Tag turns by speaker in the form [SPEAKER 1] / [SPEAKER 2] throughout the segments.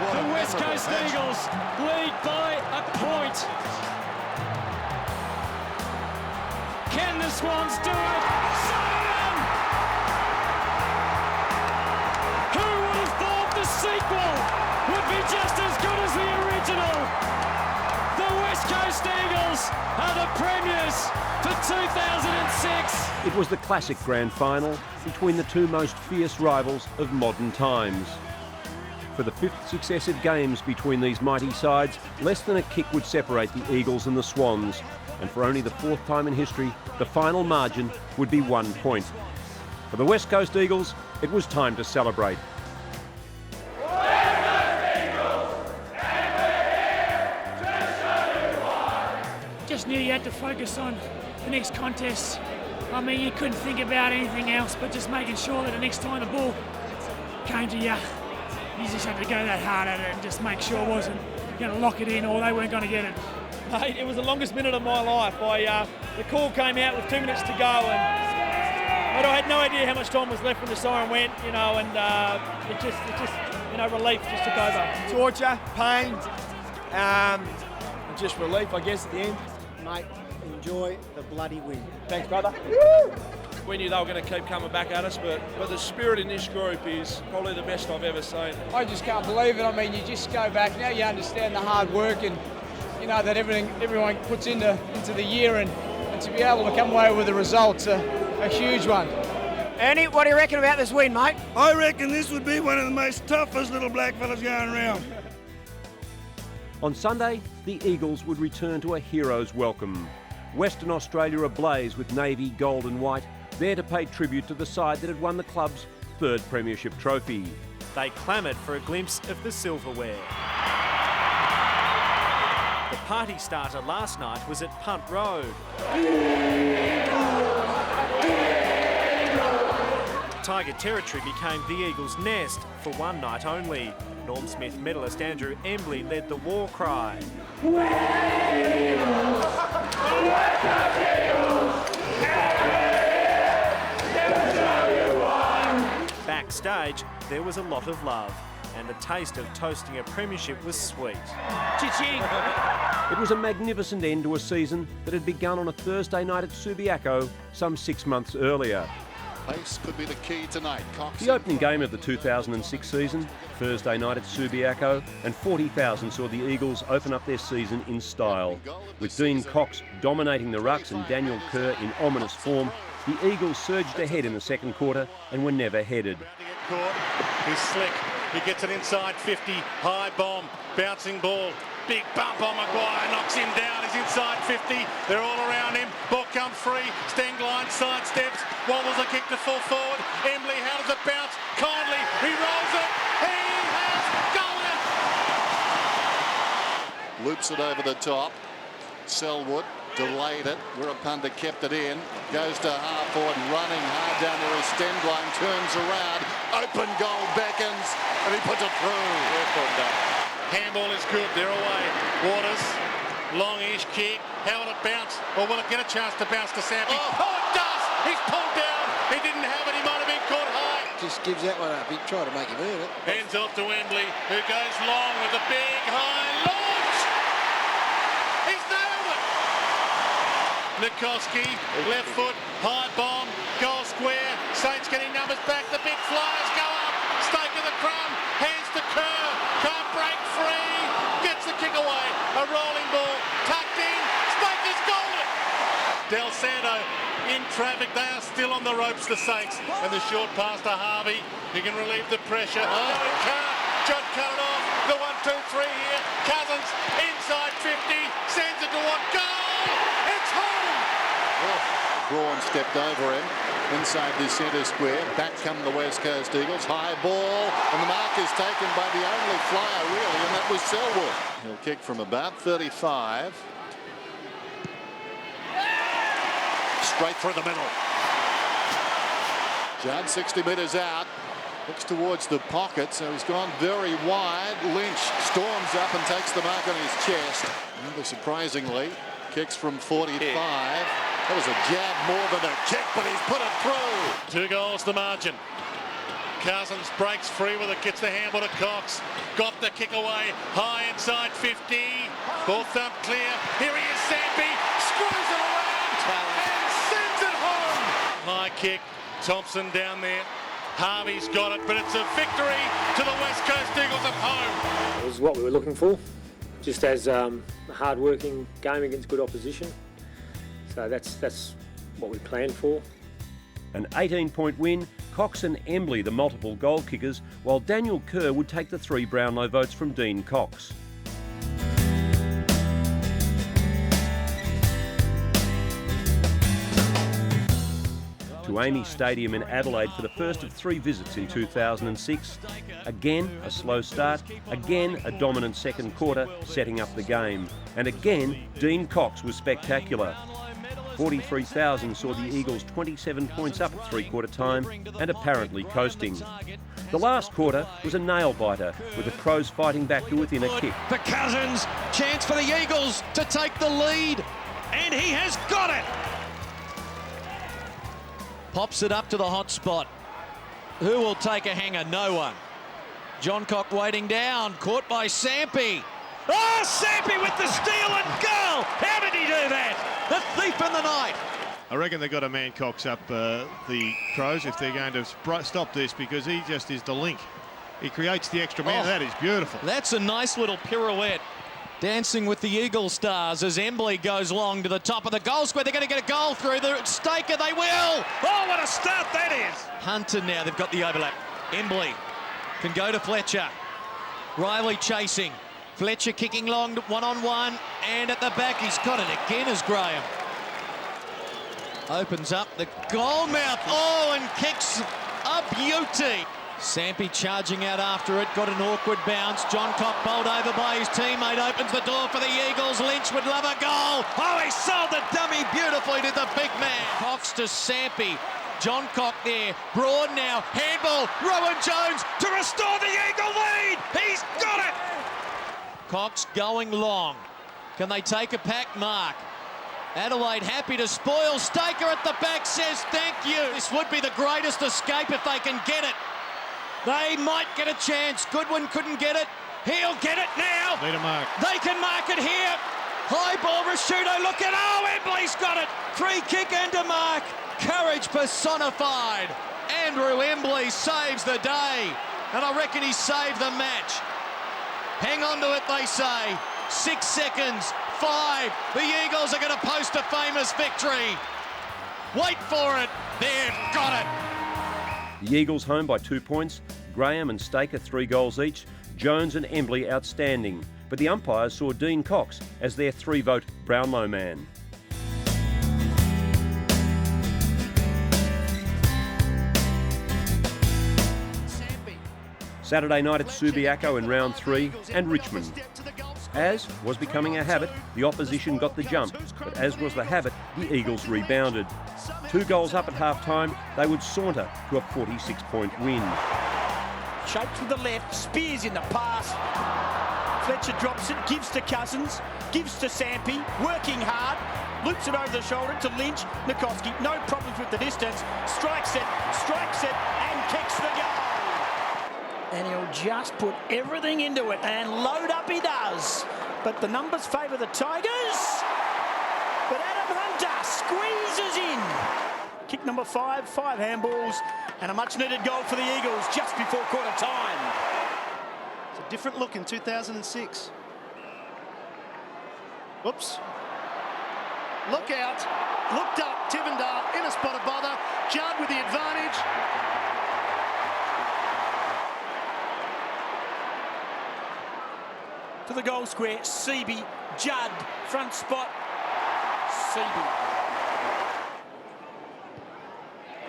[SPEAKER 1] The West Coast Eagles lead by a point. Can the Swans do it? Siren! Who would have thought the sequel would be just as good as the original? The West Coast Eagles are the premiers for 2006.
[SPEAKER 2] It was the classic grand final between the two most fierce rivals of modern times. For the fifth successive games between these mighty sides, less than a kick would separate the Eagles and the Swans. And for only the fourth time in history, the final margin would be 1 point. For the West Coast Eagles, it was time to celebrate.
[SPEAKER 3] Just knew you had to focus on the next contest. I mean, you couldn't think about anything else but just making sure that the next time the ball came to you, you just had to go that hard at it and just make sure it wasn't going to lock it in or they weren't going to get it.
[SPEAKER 4] Mate, it was the longest minute of my life. The call came out with 2 minutes to go, and I had no idea how much time was left when the siren went, you know, and it just, relief just took over.
[SPEAKER 5] Torture, pain, and just relief, I guess, at the end.
[SPEAKER 6] Mate, enjoy the bloody win.
[SPEAKER 5] Thanks, brother.
[SPEAKER 7] We knew they were going to keep coming back at us, but the spirit in this group is probably the best I've ever seen.
[SPEAKER 8] I just can't believe it. I mean, you just go back, now you understand the hard work and you know that everyone puts into the year, and to be able to come away with a result's a huge one.
[SPEAKER 6] Ernie, what do you reckon about this win, mate?
[SPEAKER 9] I reckon this would be one of the most toughest little black fellas going around.
[SPEAKER 2] On Sunday, the Eagles would return to a hero's welcome. Western Australia ablaze with navy, gold and white, there to pay tribute to the side that had won the club's third premiership trophy.
[SPEAKER 10] They clamoured for a glimpse of the silverware. The party starter last night was at Punt Road. Tiger territory became the Eagles' nest for one night only. Norm Smith medalist Andrew Embley led the war cry. Backstage, there was a lot of love, and the taste of toasting a premiership was sweet.
[SPEAKER 3] Cha-ching!
[SPEAKER 2] It was a magnificent end to a season that had begun on a Thursday night at Subiaco some 6 months earlier.
[SPEAKER 11] Pace could be the key tonight. Cox.
[SPEAKER 2] The opening game of the 2006 season, Thursday night at Subiaco, and 40,000 saw the Eagles open up their season in style. With Dean Cox dominating the rucks and Daniel Kerr in ominous form, the Eagles surged ahead in the second quarter and were never headed.
[SPEAKER 12] He's slick. He gets it inside 50. High bomb. Bouncing ball. Big bump on Maguire. Knocks him down. He's inside 50. They're all around him. Ball comes free. Stengline sidesteps. Wobbles a kick to full forward. Embley, how does it bounce? Kindly. He rolls it. He has got it.
[SPEAKER 11] Loops it over the top. Selwood delayed it. Wirapunda kept it in. Goes to half forward, running hard down there is Stengline. Turns around. Open goal beckons. And he puts it through.
[SPEAKER 12] Handball is good. They're away. Waters. Longish kick. How will it bounce? Or will it get a chance to bounce to Sampi? Oh, it does! He's pulled down. He didn't have it. He might have been caught high.
[SPEAKER 6] Just gives that one up. He tried to make him earn it.
[SPEAKER 12] Hands off to Embley, who goes long with a big high launch. He's nailed it. Nikoski, left foot, high bomb, goal square. Saints getting numbers back. The big flyers go up. Stake of the crumb. Hands to Kerr. Can't break free. Gets the kick away. A rolling ball. Tucked in. Stake has got it. Del Santo in traffic. They are still on the ropes, the Saints. And the short pass to Harvey. He can relieve the pressure. Oh, he can't. Judd cut it off. The 1-2-3 here. Cousins inside 50. Sends it to one. Goal! It's home!
[SPEAKER 11] Oh, Braun stepped over him. Inside the centre square. Back come the West Coast Eagles. High ball. And the mark is taken by the only flyer, really, and that was Selwood. He'll kick from about 35. Straight through the middle. Judd 60 metres out. Looks towards the pocket, so he's gone very wide. Lynch storms up and takes the mark on his chest. Rather surprisingly, kicks from 45. That was a jab more than a kick, but he's put it through.
[SPEAKER 12] 2 goals the margin. Cousins breaks free with it, gets the handball to Cox. Got the kick away, high inside 50. Ball thump clear. Here he is, Sampi. Screws it around and sends it home. High kick, Thompson down there. Harvey's got it, but it's a victory to the West Coast Eagles at home.
[SPEAKER 13] It was what we were looking for, just as a hard-working game against good opposition. So that's what we planned for.
[SPEAKER 2] An 18-point win, Cox and Embley the multiple goal kickers, while Daniel Kerr would take the 3 Brownlow votes from Dean Cox. To AAMI Stadium in Adelaide for the first of 3 visits in 2006. Again, a slow start. Again, a dominant second quarter, setting up the game. And again, Dean Cox was spectacular. 43,000 saw the Eagles 27 points up at three-quarter time and apparently coasting. The last quarter was a nail-biter, with the Crows fighting back to within a kick.
[SPEAKER 14] For Cousins, chance for the Eagles to take the lead, and he has got it! Pops it up to the hot spot. Who will take a hanger? No one. Johncock waiting down, caught by Sampi. Oh, Sampi with the steal and goal! How did he do that? The thief in the night.
[SPEAKER 15] I reckon they've got to man Cox up the Crows if they're going to stop this, because he just is the link. He creates the extra man.
[SPEAKER 14] Oh,
[SPEAKER 15] that is beautiful.
[SPEAKER 14] That's a nice little pirouette. Dancing with the Eagle stars as Embley goes long to the top of the goal square. They're going to get a goal through the Staker. They will. Oh, what a start that is. Hunter now. They've got the overlap. Embley can go to Fletcher. Riley chasing. Fletcher kicking long, one-on-one, and at the back he's got it again as Graham. Opens up the goal mouth, oh, and kicks a beauty. Sampi charging out after it, got an awkward bounce. Johncock bowled over by his teammate, opens the door for the Eagles. Lynch would love a goal. Oh, he sold the dummy beautifully to the big man. Cox to Sampi. Johncock there, Broad now, handball, Rowan Jones to restore the Eagle lead. He's got it. Cox going long. Can they take a pack mark? Adelaide happy to spoil. Staker at the back says thank you. This would be the greatest escape if they can get it. They might get a chance. Goodwin couldn't get it. He'll get it now.
[SPEAKER 15] Need a mark.
[SPEAKER 14] They can mark it here. High ball, Rashudo, look at, oh, Embley's got it. Free kick and a mark. Courage personified. Andrew Embley saves the day. And I reckon he saved the match. Hang on to it, they say. 6 seconds, 5. The Eagles are going to post a famous victory. Wait for it. They've got it.
[SPEAKER 2] The Eagles home by 2 points. Graham and Staker 3 goals each. Jones and Embley outstanding. But the umpires saw Dean Cox as their 3-vote Brownlow man. Saturday night at Subiaco in round 3 and Richmond. As was becoming a habit, the opposition got the jump, but as was the habit, the Eagles rebounded. 2 goals up at half-time, they would saunter to a 46-point win.
[SPEAKER 16] Shapes with the left, Spears in the pass. Fletcher drops it, gives to Cousins, gives to Sampi, working hard, loops it over the shoulder to Lynch. Nikoski, no problems with the distance, strikes it, and kicks the goal. And he'll just put everything into it and load up he does. But the numbers favour the Tigers. But Adam Hunter squeezes in. Kick number 5, 5 handballs, and a much-needed goal for the Eagles just before quarter time.
[SPEAKER 17] It's a different look in 2006. Whoops. Look out. Looked up, Tivendale in a spot of bother. Judd with the advantage.
[SPEAKER 16] To the goal square, Seaby, Judd, front spot, Seaby.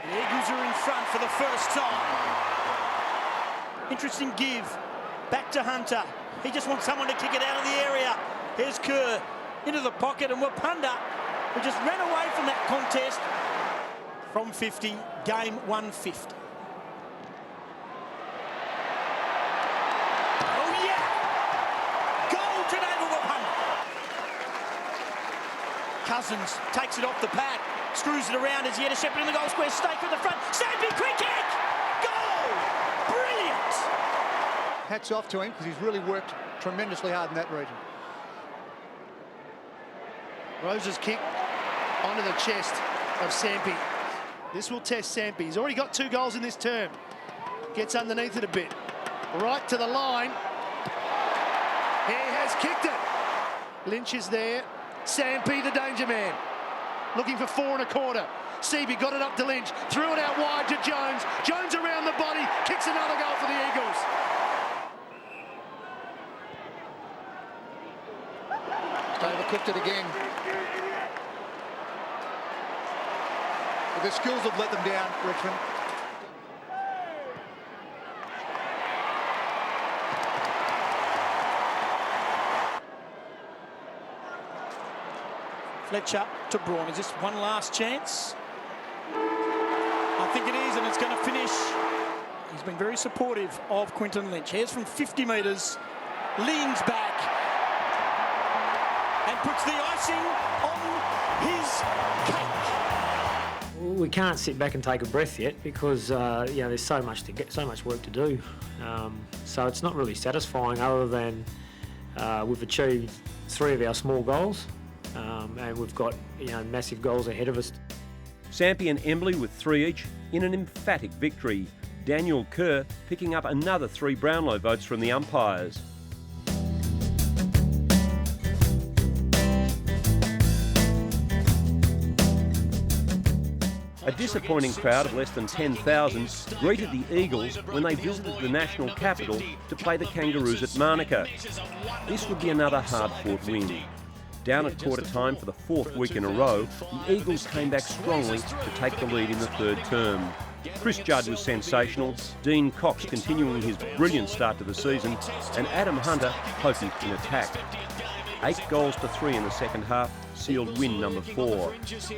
[SPEAKER 16] The Eagles are in front for the first time. Interesting give, back to Hunter. He just wants someone to kick it out of the area. Here's Kerr into the pocket, and Wapunda, who just ran away from that contest. From 50, game 150. Cousins takes it off the pad, screws it around as he had a shepherd in the goal square, Stake with the front, Sampi, quick kick, goal!
[SPEAKER 18] hats off to him because he's really worked tremendously hard in that region.
[SPEAKER 17] Rose's kick onto the chest of Sampi. This will test Sampi. He's already got 2 goals in this term. Gets underneath it a bit. Right to the line. He has kicked it. Lynch is there. Sampi, the danger man. Looking for 4 1/4. Seaby got it up to Lynch. Threw it out wide to Jones. Jones around the body. Kicks another goal for the Eagles.
[SPEAKER 18] Overcooked it again. But the skills have let them down, Richmond.
[SPEAKER 16] Fletcher to Braun. Is this one last chance? I think it is, and it's going to finish. He's been very supportive of Quinton Lynch. Here's from 50 metres, leans back, and puts the icing on his cake.
[SPEAKER 13] We can't sit back and take a breath yet because you know, there's so much work to do. So it's not really satisfying, other than we've achieved 3 of our small goals, and we've got massive goals ahead of us.
[SPEAKER 2] Sampi and Embley with 3 each in an emphatic victory. Daniel Kerr picking up another 3 Brownlow votes from the umpires. A disappointing crowd of less than 10,000 greeted the Eagles when they visited the national capital to play the Kangaroos at MANUKA. This would be another hard-fought win. Down at quarter time for the 4th week in a row, the Eagles came back strongly to take the lead in the 3rd term. Chris Judd was sensational, Dean Cox continuing his brilliant start to the season, and Adam Hunter potent in attack. 8 goals to 3 in the second half sealed win number 4.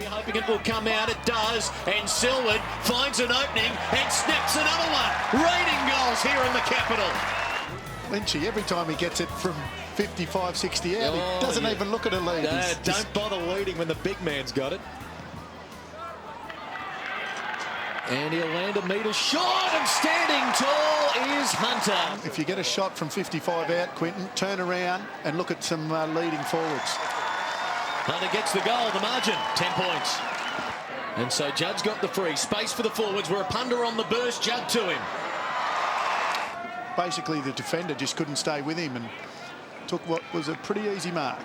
[SPEAKER 14] Hoping it will come out, it does, and Selwood finds an opening and snaps another one. Raining goals here in the capital.
[SPEAKER 18] Lynchy, every time he gets it from 55, 60 out, he doesn't even look at a lead.
[SPEAKER 14] Don't bother leading when the big man's got it. And he'll land a metre short, and standing tall is Hunter.
[SPEAKER 18] If you get a shot from 55 out, Quinton, turn around and look at some leading forwards.
[SPEAKER 14] Hunter gets the goal, the margin, 10 points. And so Judd's got the free. Space for the forwards. We're a punter on the burst. Judd to him.
[SPEAKER 18] Basically, the defender just couldn't stay with him and took what was a pretty easy mark.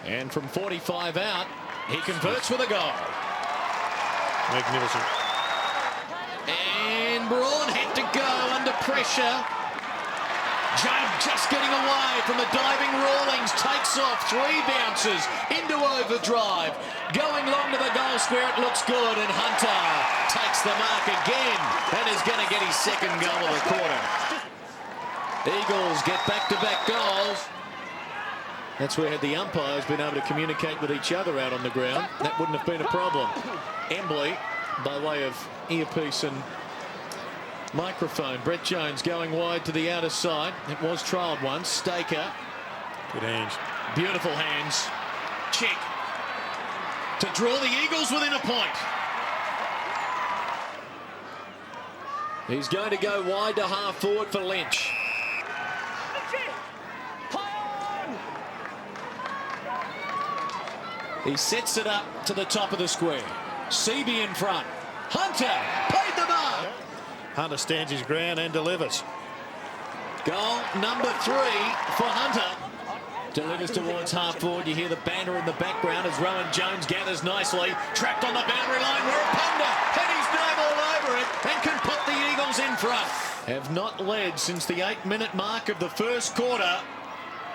[SPEAKER 14] And from 45 out, he converts with a goal.
[SPEAKER 15] Magnificent.
[SPEAKER 14] And Braun had to go under pressure. Judd just getting away from the diving Rawlings, takes off, 3 bounces into overdrive. Going long to the goal square, it looks good, and Hunter takes the mark again and is going to get his 2nd goal of the quarter. Eagles get back-to-back goals. That's where had the umpires been able to communicate with each other out on the ground, that wouldn't have been a problem. Embley, by way of earpiece and microphone. Brett Jones going wide to the outer side. It was trialled once. Staker.
[SPEAKER 15] Good hands.
[SPEAKER 14] Beautiful hands. Check. To draw the Eagles within a point. He's going to go wide to half forward for Lynch. He sets it up to the top of the square. Seaby in front. Hunter paid the mark.
[SPEAKER 15] Hunter stands his ground and delivers.
[SPEAKER 14] Goal number 3 for Hunter. Delivers towards half forward. You hear the banner in the background as Rowan Jones gathers nicely. Trapped on the boundary line. Warapunda had his name all over it and can put the Eagles in front. Have not led since the 8-minute mark of the 1st quarter,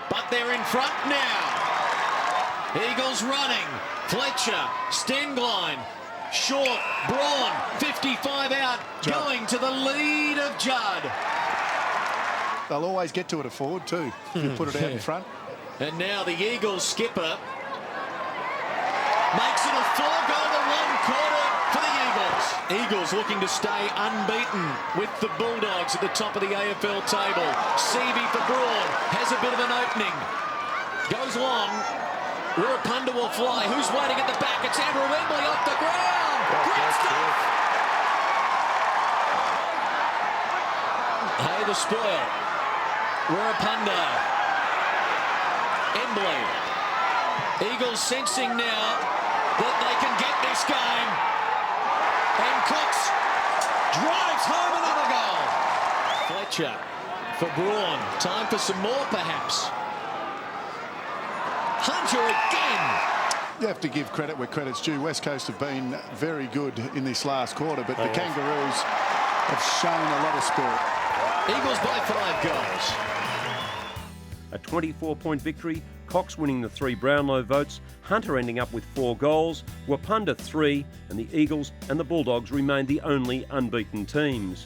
[SPEAKER 14] but they're in front now. Eagles running. Fletcher, Stengline, short, Braun, 55 out, Judd. Going to the lead of Judd.
[SPEAKER 18] They'll always get to it at forward too, if you put it out in front.
[SPEAKER 14] And now the Eagles skipper makes it a 4-goal to 1 quarter for the Eagles. Eagles looking to stay unbeaten with the Bulldogs at the top of the AFL table. Seaby for Braun, has a bit of an opening. Goes long. Warapunda will fly. Who's waiting at the back? It's Andrew Embley off the ground. Great stuff. Hey, the spoil. Warapunda. Embley. Eagles sensing now that they can get this game. And Cox drives home another goal. Fletcher for Braun. Time for some more, perhaps. Hunter again.
[SPEAKER 18] You have to give credit where credit's due. West Coast have been very good in this last quarter, but the Kangaroos have shown a lot of spirit.
[SPEAKER 14] Eagles by 5 goals.
[SPEAKER 2] A 24-point victory, Cox winning the 3 Brownlow votes, Hunter ending up with 4 goals, Warapunda 3, and the Eagles and the Bulldogs remained the only unbeaten teams.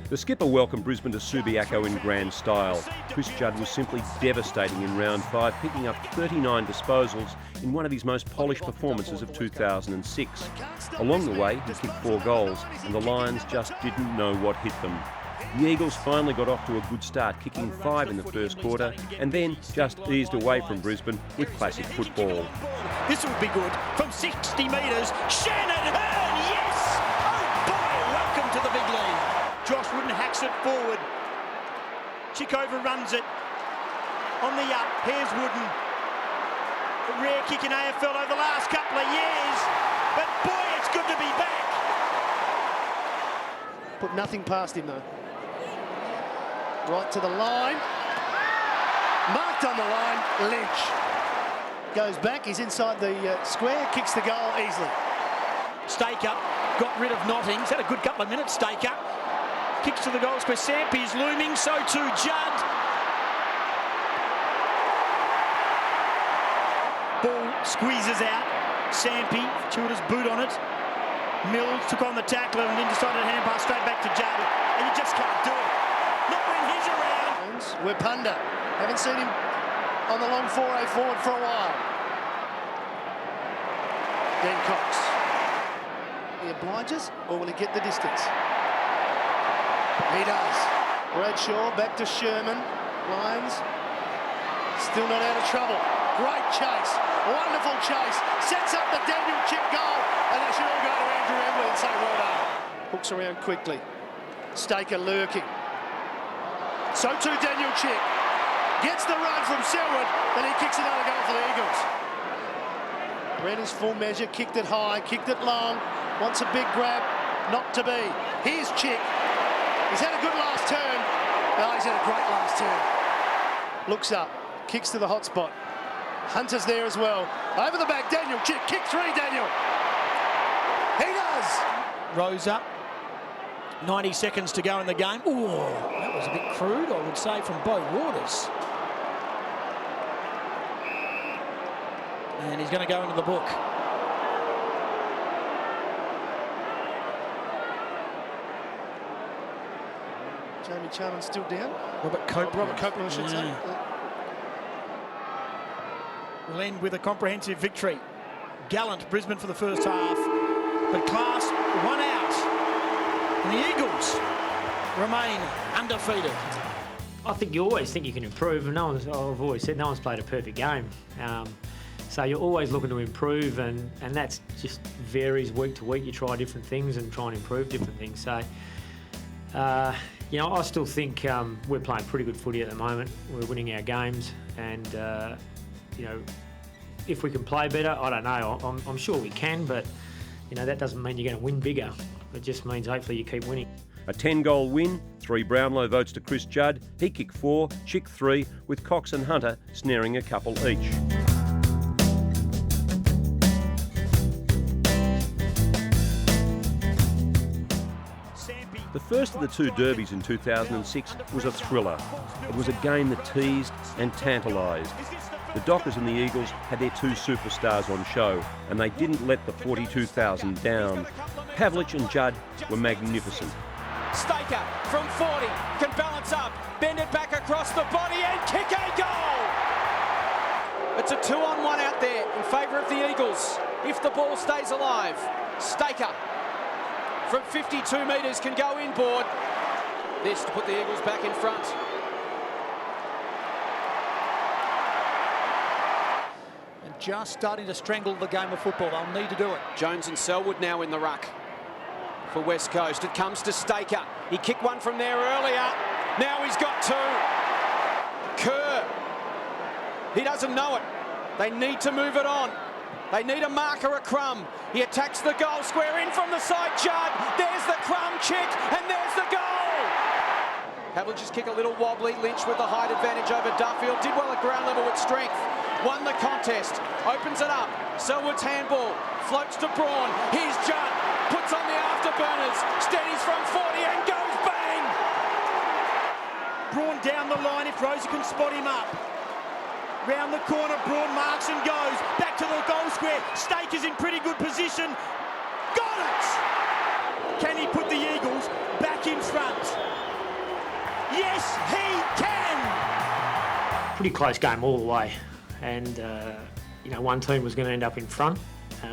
[SPEAKER 2] The skipper welcomed Brisbane to Subiaco in grand style. Chris Judd was simply devastating in round 5, picking up 39 disposals in one of his most polished performances of 2006. Along the way, he kicked 4 goals, and the Lions just didn't know what hit them. The Eagles finally got off to a good start, kicking 5 in the first quarter, and then just eased away from Brisbane with classic football.
[SPEAKER 16] This will be good. From 60 metres, Shannon Hearn, yes! Oh boy, welcome to the big league. Josh Wooden hacks it forward. Chick overruns it. On the up, here's Wooden. A rare kick in AFL over the last couple of years. But boy, it's good to be back.
[SPEAKER 17] Put nothing past him though. Right to the line. Marked on the line, Lynch. Goes back, he's inside the square, kicks the goal easily.
[SPEAKER 16] Staker got rid of Notting. He's had a good couple of minutes, Staker. Kicks to the goal square. Sampi's looming, so too Judd. Ball squeezes out. Sampi, Tudor's boot on it. Mills took on the tackler and then decided to hand pass straight back to Judd. And you just can't do it. Not when he's around.
[SPEAKER 17] Warapunda. Haven't seen him on the long 4A forward for a while. Then Cox. He obliges, or will he get the distance? He does. Bradshaw back to Sherman. Lions still not out of trouble. Great chase. Wonderful chase. Sets up the Daniel Chick goal. And they should all go to Andrew Embley and say well done. Hooks around quickly. Staker lurking. So too Daniel Chick. Gets the run from Selwood. And he kicks another goal for the Eagles. Ran his full measure. Kicked it high. Kicked it long. Wants a big grab. Not to be. Here's Chick. He's had a good last turn. Oh, he's had a great last turn. Looks up, kicks to the hot spot. Hunter's there as well. Over the back, Daniel Chick. Kick 3, Daniel. He does.
[SPEAKER 16] Rose up. 90 seconds to go in the game. Ooh, that was a bit crude, I would say, from Beau Waters. And he's going to go into the book.
[SPEAKER 17] Jamie Charman's still down.
[SPEAKER 16] Robert Copeland,
[SPEAKER 17] I should say.
[SPEAKER 16] We'll end with a comprehensive victory. Gallant Brisbane for the first half, but Class 1 out. And the Eagles remain undefeated.
[SPEAKER 13] I think you always think you can improve, and I've always said no one's played a perfect game. So you're always looking to improve, and that's just varies week to week. You try different things and try and improve different things. So, you know, I still think we're playing pretty good footy at the moment. We're winning our games, and you know, if we can play better, I don't know. I'm sure we can, but you know that doesn't mean you're going to win bigger. It just means hopefully you keep winning.
[SPEAKER 2] A 10-goal win, 3 Brownlow votes to Chris Judd. He kicked 4, Chick 3, with Cox and Hunter snaring a couple each. The first of the 2 derbies in 2006 was a thriller. It was a game that teased and tantalised. The Dockers and the Eagles had their 2 superstars on show, and they didn't let the 42,000 down. Pavlich and Judd were magnificent.
[SPEAKER 1] Staker from 40 can balance up, bend it back across the body and kick a goal. It's a 2-on-1 out there in favour of the Eagles. If the ball stays alive, Staker from 52 metres can go inboard. This to put the Eagles back in front.
[SPEAKER 16] And just starting to strangle the game of football. They'll need to do it.
[SPEAKER 1] Jones and Selwood now in the ruck.
[SPEAKER 19] for West Coast. It comes to Staker. He kicked one from there earlier. Now he's got two. Kerr. He doesn't know it. They need to move it on. They need a marker at Crum. He attacks the goal square in from the side. Judd. There's the Crum kick, and there's the goal. Havlic's kick a little wobbly. Lynch with the height advantage over Duffield. Did well at ground level with strength. Won the contest. Opens it up. Selwood's handball. Floats to Braun. Here's Judd. Puts on the afterburners. Steadies from 40 and goes bang.
[SPEAKER 16] Braun down the line if Rosie can spot him up. Round the corner, Braun marks and goes. Back to the goal square. Staker's in pretty good position. Got it! Can he put the Eagles back in front? Yes, he can!
[SPEAKER 13] Pretty close game all the way. And, you know, one team was going to end up in front.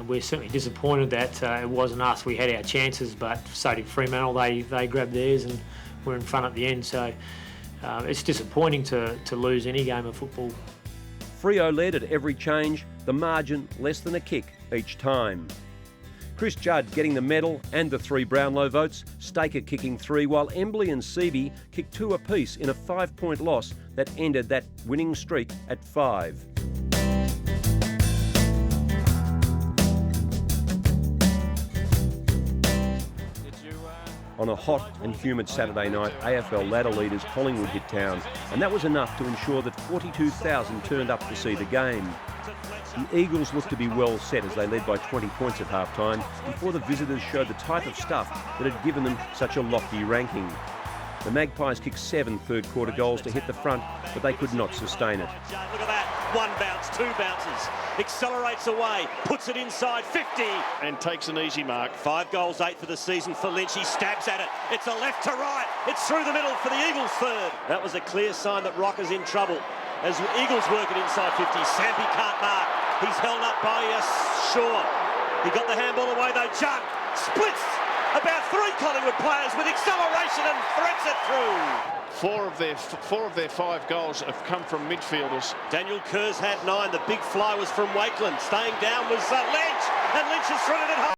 [SPEAKER 13] We're certainly disappointed that it wasn't us. We had our chances, but so did Fremantle. They grabbed theirs and were in front at the end. So it's disappointing to lose any game of football.
[SPEAKER 2] Freo led at every change, the margin less than a kick each time. Chris Judd getting the medal and the 3 Brownlow votes, Staker kicking 3, while Embley and Seavey kicked 2 apiece in a 5-point loss that ended that winning streak at 5. On a hot and humid Saturday night, AFL ladder leaders Collingwood hit town, and that was enough to ensure that 42,000 turned up to see the game. The Eagles looked to be well set as they led by 20 points at half-time before the visitors showed the type of stuff that had given them such a lofty ranking. The Magpies kicked 7 third-quarter goals to hit the front, but they could not sustain it.
[SPEAKER 20] Look at that. 1 bounce, 2 bounces. Accelerates away, puts it inside 50. And takes an easy mark. 5 goals, 8 for the season for Lynch. He stabs at it. It's a left to right. It's through the middle for the Eagles' third. That was a clear sign that Rocker's in trouble. As the Eagles work it inside 50, Sampi can't mark. He's held up by Shaw. He got the handball away though. Judd splits about 3 Collingwood players with acceleration and threads it through.
[SPEAKER 15] 4 of their 5 goals have come from midfielders.
[SPEAKER 20] Daniel Kerr's had 9. The big fly was from Wakeland. Staying down was Lynch, and Lynch has thrown it at home.